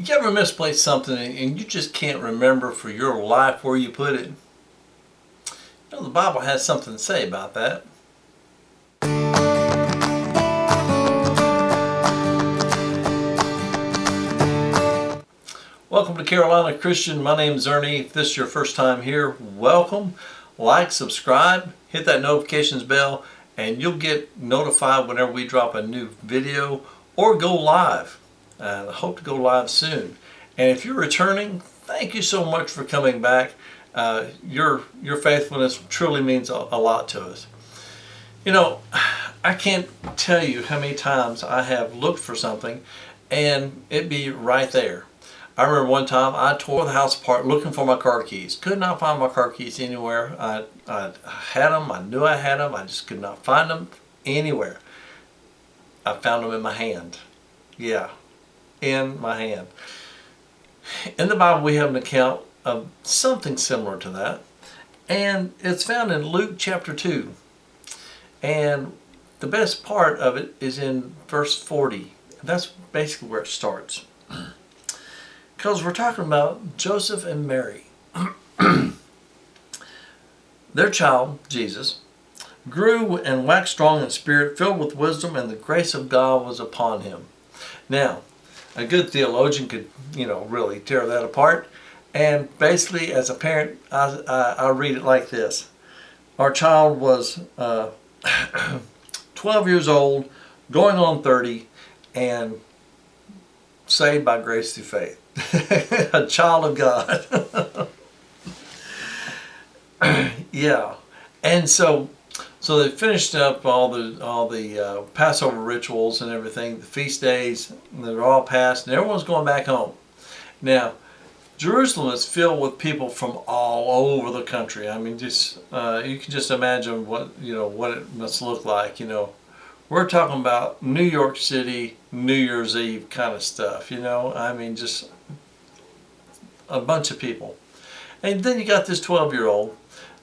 You ever misplace something and you just can't remember for your life where you put it? The Bible has something to say about that. Welcome to Carolina Christian. My name is Ernie. If this is your first time here, welcome. Like, subscribe, hit that notifications bell, and you'll get notified whenever we drop a new video or go live. I hope to go live soon. And if you're returning, thank you so much for coming back. Your faithfulness truly means a lot to us. I can't tell you how many times I have looked for something and it be right there. I remember one time I tore the house apart looking for my car keys. Could not find my car keys anywhere. I had them. I knew I had them. I just could not find them anywhere. I found them in my hand. Yeah, in my hand. In the Bible we have an account of something similar to that. And it's found in Luke chapter 2. And the best part of it is in verse 40. That's basically where it starts. Because we're talking about Joseph and Mary. Their child, Jesus, grew and waxed strong in spirit, filled with wisdom, and the grace of God was upon him. Now, a good theologian could, really tear that apart. And basically, as a parent, I read it like this. Our child was 12 years old, going on 30, and saved by grace through faith. A child of God. Yeah. And so they finished up all the Passover rituals and everything, the feast days, and they're all passed, and everyone's going back home. Now, Jerusalem is filled with people from all over the country. I mean, just you can just imagine what it must look like. We're talking about New York City, New Year's Eve kind of stuff. I mean, just a bunch of people. And then you got this 12-year-old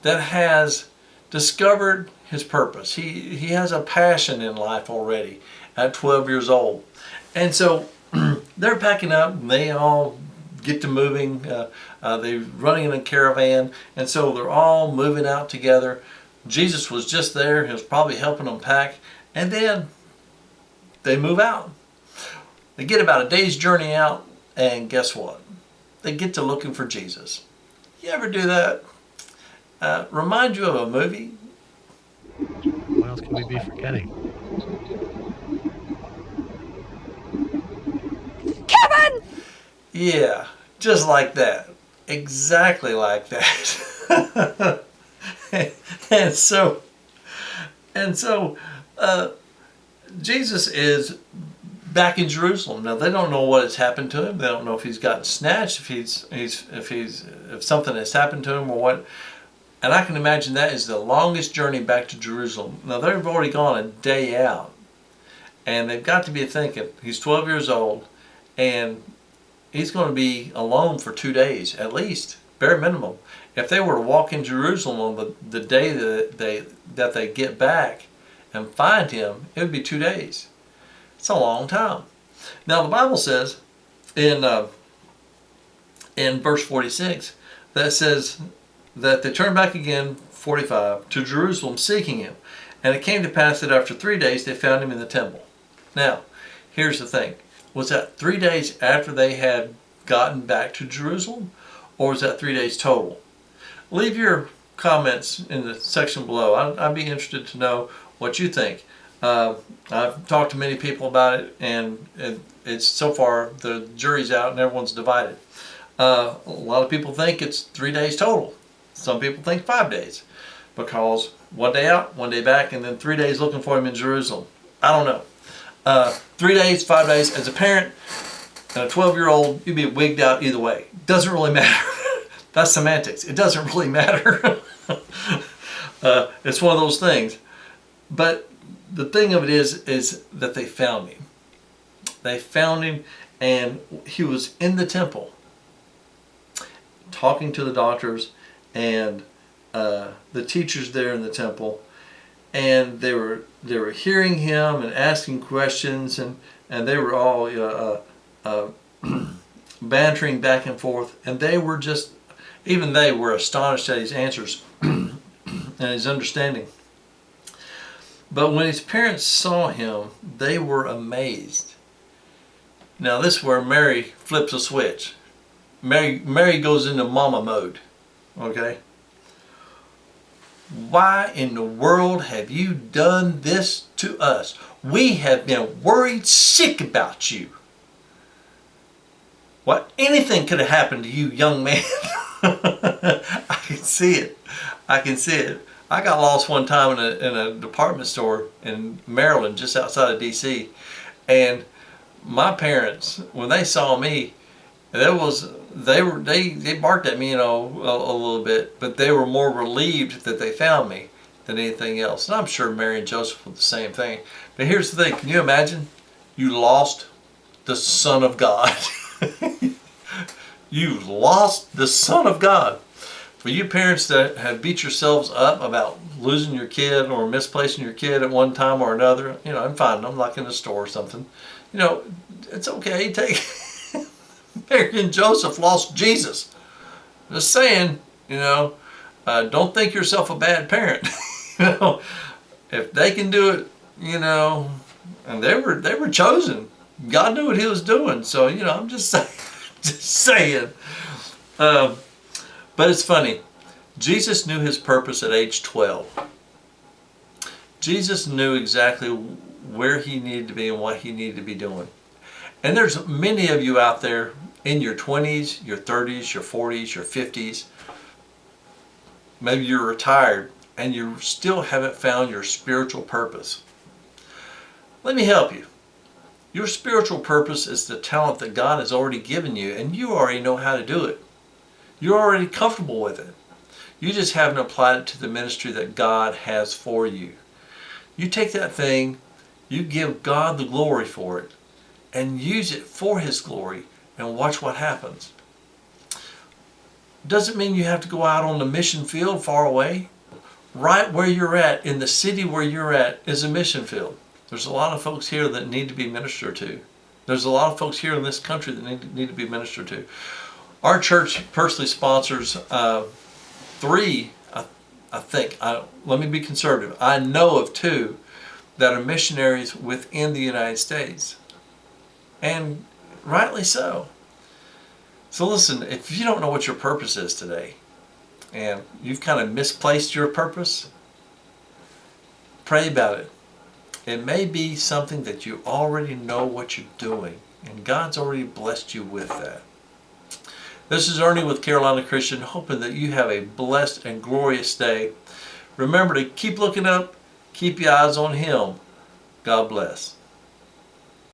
that has discovered his purpose. He has a passion in life already at 12 years old. And so they're packing up, and they all get to moving. They're running in a caravan, and so they're all moving out together. Jesus was just there. He was probably helping them pack, and then they move out. They get about a day's journey out, and guess what? They get to looking for Jesus. You ever do that? Remind you of a movie? What else could we be forgetting? Kevin! Yeah, just like that. Exactly like that. and so Jesus is back in Jerusalem. Now they don't know what has happened to him. They don't know if he's gotten snatched, if something has happened to him or what. And I can imagine that is the longest journey back to Jerusalem. Now they've already gone a day out, and they've got to be thinking he's 12 years old, and he's going to be alone for 2 days at least, bare minimum. If they were to walk in Jerusalem on the day that they get back and find him, it would be 2 days. It's a long time. Now the Bible says in verse 46 that says that they turned back again, 45, to Jerusalem seeking him. And it came to pass that after 3 days they found him in the temple. Now, here's the thing. Was that 3 days after they had gotten back to Jerusalem? Or was that 3 days total? Leave your comments in the section below. I'd be interested to know what you think. I've talked to many people about it, and it's so far the jury's out and everyone's divided. A lot of people think it's 3 days total. Some people think 5 days, because 1 day out, 1 day back, and then 3 days looking for him in Jerusalem. I don't know. 3 days, 5 days. As a parent and a 12-year-old, you'd be wigged out either way. Doesn't really matter. That's semantics. It doesn't really matter. It's one of those things. But the thing of it is that they found him. They found him, and he was in the temple talking to the doctors and the teachers there in the temple, and they were hearing him and asking questions, and they were all bantering back and forth, and even they were astonished at his answers and his understanding. But when his parents saw him, they were amazed. Now this is where Mary flips a switch. Mary goes into mama mode. Okay? Why in the world have you done this to us? We have been worried sick about you. What? Anything could have happened to you, young man. I can see it. I can see it. I got lost one time in a department store in Maryland, just outside of D.C. And my parents, when they saw me, they barked at me, a little bit, but they were more relieved that they found me than anything else. And I'm sure Mary and Joseph were the same thing. But here's the thing: can you imagine? You lost the Son of God. You lost the Son of God. For you parents that have beat yourselves up about losing your kid or misplacing your kid at one time or another, and finding them like in a store or something, it's okay. Mary and Joseph lost Jesus. Just saying, don't think yourself a bad parent. If they can do it, and they were chosen. God knew what He was doing. So I'm just saying, But it's funny. Jesus knew His purpose at age 12. Jesus knew exactly where He needed to be and what He needed to be doing. And there's many of you out there in your 20s, your 30s, your 40s, your 50s. Maybe you're retired and you still haven't found your spiritual purpose. Let me help you. Your spiritual purpose is the talent that God has already given you, and you already know how to do it. You're already comfortable with it. You just haven't applied it to the ministry that God has for you. You take that thing, you give God the glory for it, and use it for His glory, and watch what happens. Doesn't mean you have to go out on the mission field far away. Right where you're at, in the city where you're at, is a mission field. There's a lot of folks here that need to be ministered to. There's a lot of folks here in this country that need to be ministered to. Our church personally sponsors 3, I think. Let me be conservative. I know of 2 that are missionaries within the United States. And rightly so. So listen, if you don't know what your purpose is today, and you've kind of misplaced your purpose, pray about it. It may be something that you already know what you're doing, and God's already blessed you with that. This is Ernie with Carolina Christian, hoping that you have a blessed and glorious day. Remember to keep looking up, keep your eyes on Him. God bless.